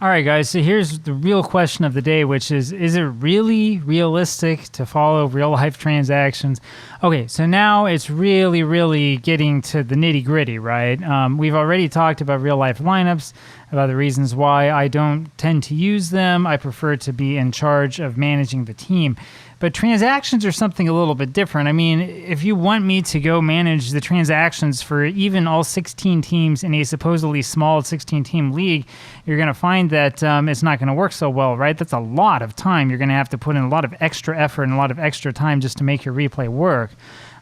All right, guys, so here's the real question of the day, which is it really realistic to follow real-life transactions? Okay, so now it's really getting to the nitty-gritty, right? We've already talked about real-life lineups, about the reasons why I don't tend to use them. I prefer to be in charge of managing the team. But transactions are something a little bit different. I mean, if you want me to go manage the transactions for even all 16 teams in a supposedly small 16-team league, you're going to find that it's not going to work so well, right? That's a lot of time. You're going to have to put in a lot of extra effort and a lot of extra time just to make your replay work.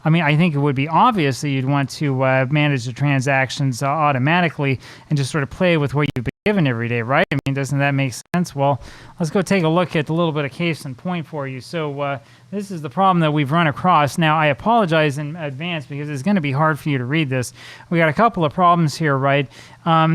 I mean, I think it would be obvious that you'd want to manage the transactions automatically and just sort of play with what you've been given every day, right? I mean, doesn't that make sense? Well, let's go take a look at a little bit of case in point for you. So this is the problem that we've run across. Now, I apologize in advance because it's going to be hard for you to read this. We got a couple of problems here, right?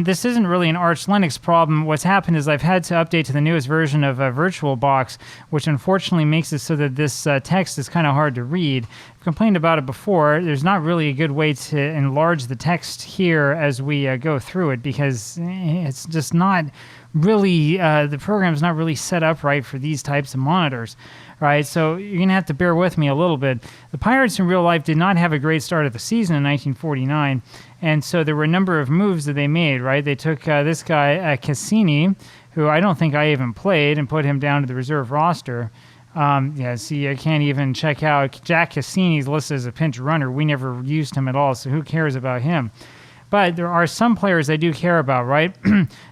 This isn't really an Arch Linux problem. What's happened is I've had to update to the newest version of VirtualBox, which unfortunately makes it so that this text is kind of hard to read. I've complained about it before. There's not really a good way to enlarge the text here as we go through it because it's just not really, the program's not really set up right for these types of monitors, right? So you're going to have to bear with me a little bit. The Pirates in real life did not have a great start of the season in 1949, and so there were a number of moves that they made, right? They took this guy, Cassini, who I don't think I even played, and put him down to the reserve roster. Yeah, see, I can't even check out Jack Cassini's listed as a pinch runner. We never used him at all, so who cares about him? But there are some players I do care about, right?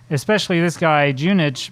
Especially this guy, Junic.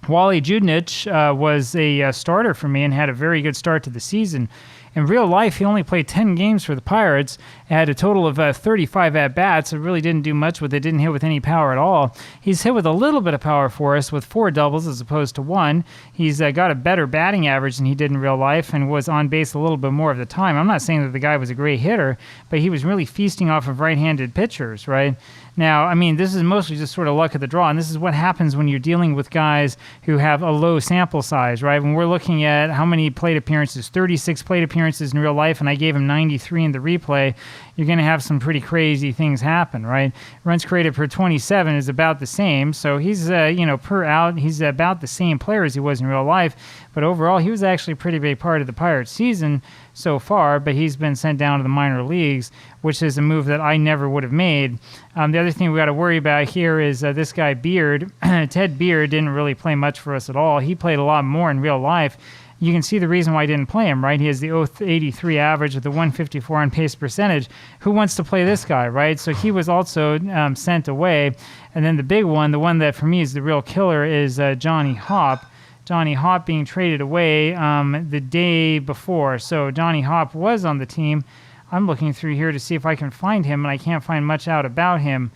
Wally Junic was a starter for me and had a very good start to the season. In real life, he only played 10 games for the Pirates, had a total of 35 at-bats. It really didn't do much with it, didn't hit with any power at all. He's hit with a little bit of power for us with 4 doubles as opposed to 1. He's got a better batting average than he did in real life and was on base a little bit more of the time. I'm not saying that the guy was a great hitter, but he was really feasting off of right-handed pitchers, right? Now, I mean, this is mostly just sort of luck of the draw, and this is what happens when you're dealing with guys who have a low sample size, right? When we're looking at how many plate appearances, 36 plate appearances in real life, and I gave him 93 in the replay, you're going to have some pretty crazy things happen, right? Runs created per 27 is about the same, so he's, per out, he's about the same player as he was in real life, but overall, he was actually a pretty big part of the Pirates season so far, but he's been sent down to the minor leagues, which is a move that I never would have made. The other thing we got to worry about here is this guy Beard. Ted Beard didn't really play much for us at all. He played a lot more in real life. You can see the reason why I didn't play him, right? He has the 083 average with the 154 on pace percentage. Who wants to play this guy, right? So he was also sent away. And then the big one, the one that for me is the real killer, is Johnny Hopp. Johnny Hopp being traded away the day before. So Johnny Hopp was on the team. I'm looking through here to see if I can find him, and I can't find much out about him.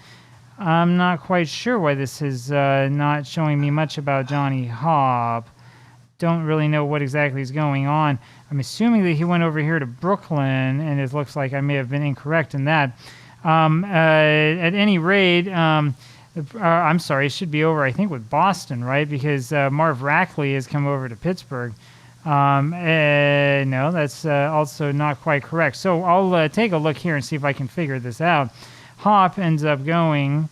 I'm not quite sure why this is not showing me much about Johnny Hopp. Don't really know what exactly is going on. I'm assuming that he went over here to Brooklyn, and it looks like I may have been incorrect in that. At any rate, I'm sorry, it should be over, I think, with Boston, right? Because Marv Rackley has come over to Pittsburgh. No, that's also not quite correct. So I'll take a look here and see if I can figure this out. Hopp ends up going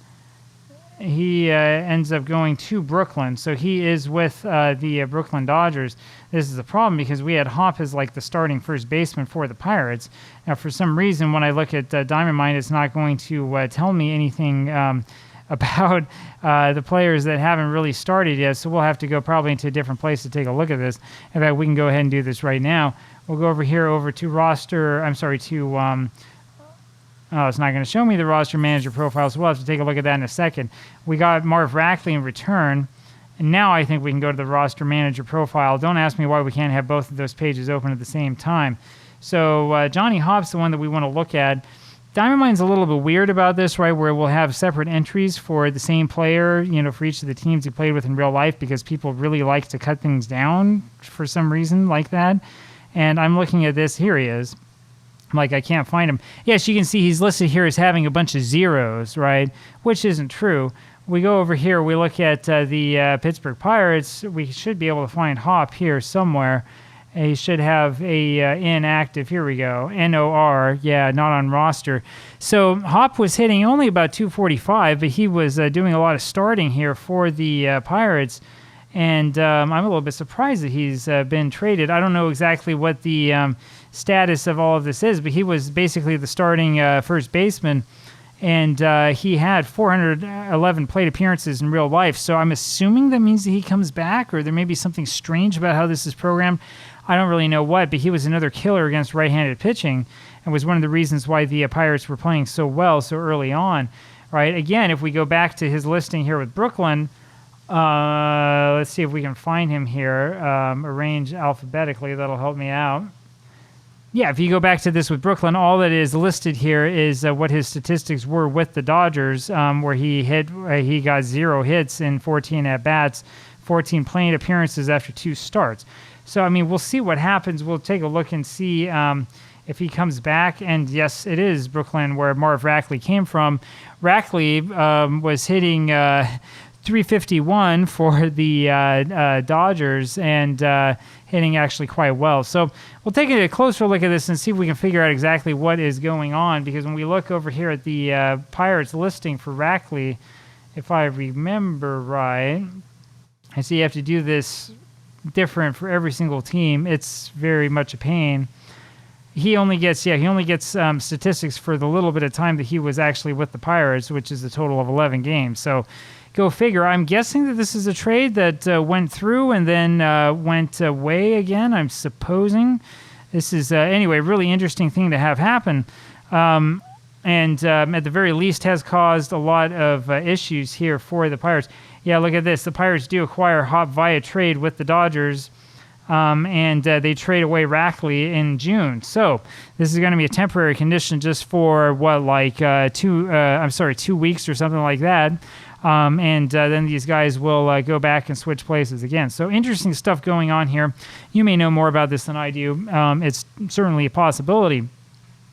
to Brooklyn. So he is with the Brooklyn Dodgers. This is a problem because we had Hopp as like the starting first baseman for the Pirates. Now, for some reason, when I look at Diamond Mine, it's not going to tell me anything about the players that haven't really started yet, so we'll have to go probably into a different place to take a look at this. In fact, we can go ahead and do this right now. We'll go over here over to roster, it's not going to show me the roster manager profile, so we'll have to take a look at that in a second. We got Marv Rackley in return, and now I think we can go to the roster manager profile. Don't ask me why we can't have both of those pages open at the same time. So Johnny Hopp's the one that we want to look at. Diamond Mine's a little bit weird about this, right, where we'll have separate entries for the same player, for each of the teams he played with in real life because people really like to cut things down for some reason like that. And I'm looking at this. Here he is. Like, I can't find him. Yes, you can see he's listed here as having a bunch of zeros, right, which isn't true. We go over here. We look at the Pittsburgh Pirates. We should be able to find Hopp here somewhere. He should have a inactive. Here we go. NOR. Yeah, not on roster. So Hop was hitting only about 245, but he was doing a lot of starting here for the Pirates. And I'm a little bit surprised that he's been traded. I don't know exactly what the status of all of this is, but he was basically the starting first baseman. And he had 411 plate appearances in real life. So I'm assuming that means that he comes back, or there may be something strange about how this is programmed. I don't really know what, but he was another killer against right-handed pitching and was one of the reasons why the Pirates were playing so well so early on, right? Again, if we go back to his listing here with Brooklyn, let's see if we can find him here, arranged alphabetically. That'll help me out. Yeah, if you go back to this with Brooklyn, all that is listed here is what his statistics were with the Dodgers, where he got 0 hits in 14 at-bats, 14 plate appearances after 2 starts. So, I mean, we'll see what happens. We'll take a look and see if he comes back. And, yes, it is Brooklyn where Marv Rackley came from. Rackley was hitting 351 for the Dodgers and hitting actually quite well. So we'll take a closer look at this and see if we can figure out exactly what is going on. Because when we look over here at the Pirates listing for Rackley, if I remember right, I see you have to do this different for every single team. It's very much a pain. He only gets statistics for the little bit of time that he was actually with the Pirates, which is a total of 11 games. So go figure. I'm guessing that this is a trade that went through and then went away again. I'm supposing. This is, anyway, really interesting thing to have happen. And at the very least has caused a lot of issues here for the Pirates. Yeah, look at this. The Pirates do acquire Hop via trade with the Dodgers, and they trade away Rackley in June. So this is going to be a temporary condition just for, 2 weeks or something like that. And then these guys will go back and switch places again. So interesting stuff going on here. You may know more about this than I do. It's certainly a possibility.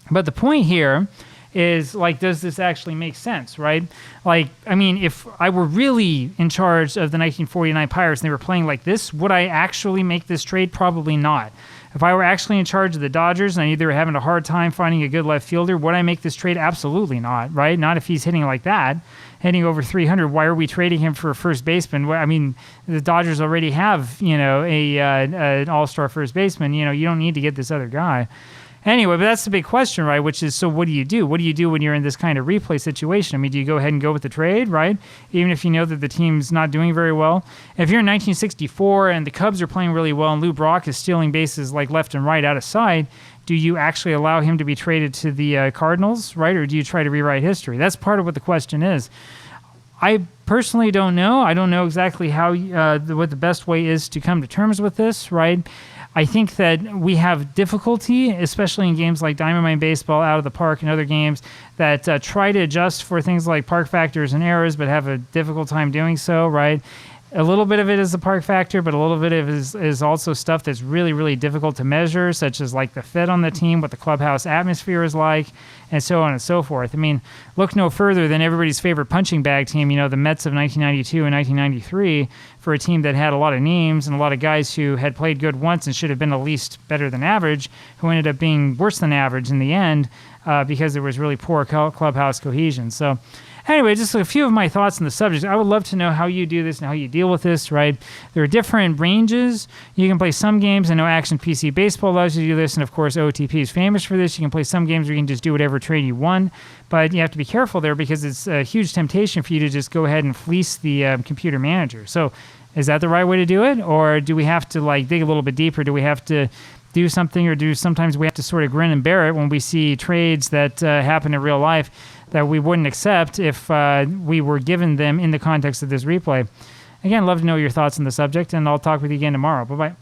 But the point here is, like, does this actually make sense, right? Like, I mean, if I were really in charge of the 1949 Pirates and they were playing like this, would I actually make this trade? Probably not. If I were actually in charge of the Dodgers and I either were having a hard time finding a good left fielder, would I make this trade? Absolutely not, right? Not if he's hitting like that, hitting over 300. Why are we trading him for a first baseman? I mean, the Dodgers already have, an all-star first baseman. You don't need to get this other guy. Anyway, but that's the big question, right? Which is, so what do you do? What do you do when you're in this kind of replay situation? I mean, do you go ahead and go with the trade, right? Even if you know that the team's not doing very well. If you're in 1964 and the Cubs are playing really well and Lou Brock is stealing bases like left and right out of sight, do you actually allow him to be traded to the Cardinals, right? Or do you try to rewrite history? That's part of what the question is. I personally don't know. I don't know exactly how what the best way is to come to terms with this, right? I think that we have difficulty, especially in games like Diamond Mine Baseball, Out of the Park, and other games that try to adjust for things like park factors and errors, but have a difficult time doing so, right? A little bit of it is the park factor, but a little bit of it is also stuff that's really, really difficult to measure, such as like the fit on the team, what the clubhouse atmosphere is like, and so on and so forth. I mean, look no further than everybody's favorite punching bag team, the Mets of 1992 and 1993, for a team that had a lot of names and a lot of guys who had played good once and should have been at least better than average, who ended up being worse than average in the end because there was really poor clubhouse cohesion. So anyway, just a few of my thoughts on the subject. I would love to know how you do this and how you deal with this, right? There are different ranges. You can play some games. I know Action PC Baseball allows you to do this, and of course OOTP is famous for this. You can play some games where you can just do whatever trade you want, but you have to be careful there because it's a huge temptation for you to just go ahead and fleece the computer manager. So is that the right way to do it? Or do we have to dig a little bit deeper? Do we have to do something, or sometimes we have to sort of grin and bear it when we see trades that happen in real life that we wouldn't accept if we were given them in the context of this replay? Again, love to know your thoughts on the subject, and I'll talk with you again tomorrow. Bye-bye.